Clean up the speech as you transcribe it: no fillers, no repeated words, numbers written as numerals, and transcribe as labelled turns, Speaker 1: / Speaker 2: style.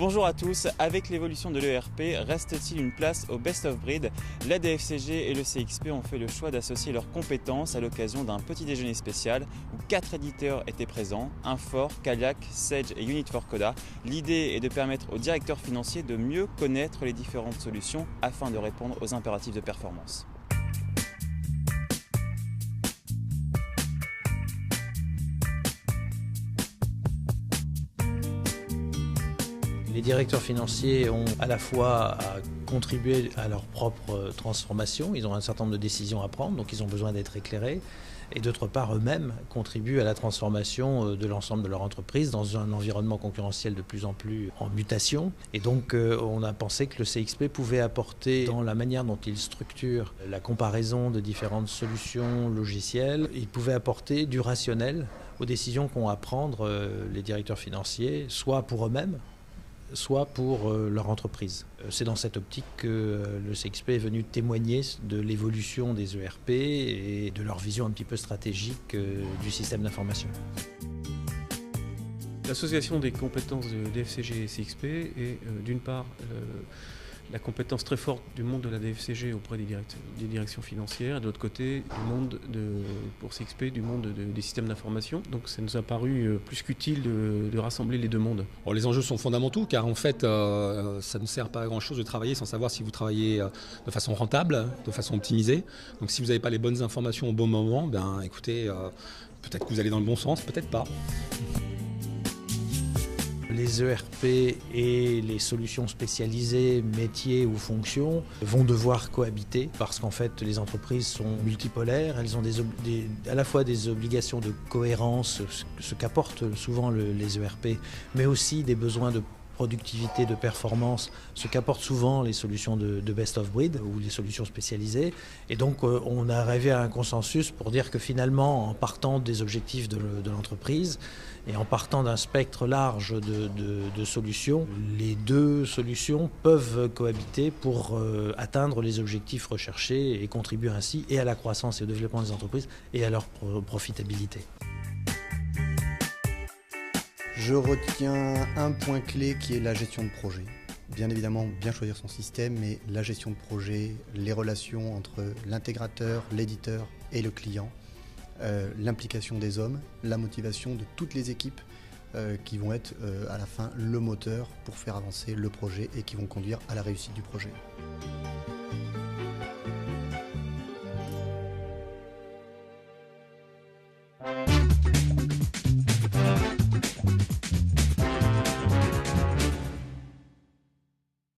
Speaker 1: Bonjour à tous, avec l'évolution de l'ERP, reste-t-il une place au Best of Breed? La DFCG et le CXP ont fait le choix d'associer leurs compétences à l'occasion d'un petit déjeuner spécial où 4 éditeurs étaient présents, Infor, Kaliak, Sage et Unit4Coda. L'idée est de permettre aux directeurs financiers de mieux connaître les différentes solutions afin de répondre aux impératifs de performance.
Speaker 2: Les directeurs financiers ont à la fois à contribuer à leur propre transformation, ils ont un certain nombre de décisions à prendre, donc ils ont besoin d'être éclairés, et d'autre part eux-mêmes contribuent à la transformation de l'ensemble de leur entreprise dans un environnement concurrentiel de plus en plus en mutation. Et donc on a pensé que le CXP pouvait apporter, dans la manière dont il structure la comparaison de différentes solutions logicielles, il pouvait apporter du rationnel aux décisions qu'ont à prendre les directeurs financiers, soit pour eux-mêmes, soit pour leur entreprise. C'est dans cette optique que le CXP est venu témoigner de l'évolution des ERP et de leur vision un petit peu stratégique du système d'information.
Speaker 3: L'association des compétences de DFCG et CXP est d'une part la compétence très forte du monde de la DFCG auprès des directions financières et de l'autre côté pour CXP du monde des systèmes d'information. Donc ça nous a paru plus qu'utile de rassembler les deux mondes.
Speaker 4: Bon, les enjeux sont fondamentaux car en fait ça ne sert pas à grand chose de travailler sans savoir si vous travaillez de façon rentable, de façon optimisée. Donc si vous n'avez pas les bonnes informations au bon moment, écoutez, peut-être que vous allez dans le bon sens, peut-être pas.
Speaker 2: Les ERP et les solutions spécialisées, métiers ou fonctions, vont devoir cohabiter parce qu'en fait les entreprises sont multipolaires, elles ont à la fois des obligations de cohérence, ce qu'apportent souvent les ERP, mais aussi des besoins de productivité, de performance, ce qu'apportent souvent les solutions de Best of Breed ou les solutions spécialisées. Et donc on a arrivé à un consensus pour dire que finalement, en partant des objectifs de l'entreprise et en partant d'un spectre large de solutions, les deux solutions peuvent cohabiter pour atteindre les objectifs recherchés et contribuer ainsi et à la croissance et au développement des entreprises et à leur profitabilité.
Speaker 5: Je retiens un point clé qui est la gestion de projet. Bien évidemment, bien choisir son système, mais la gestion de projet, les relations entre l'intégrateur, l'éditeur et le client, l'implication des hommes, la motivation de toutes les équipes qui vont être à la fin le moteur pour faire avancer le projet et qui vont conduire à la réussite du projet.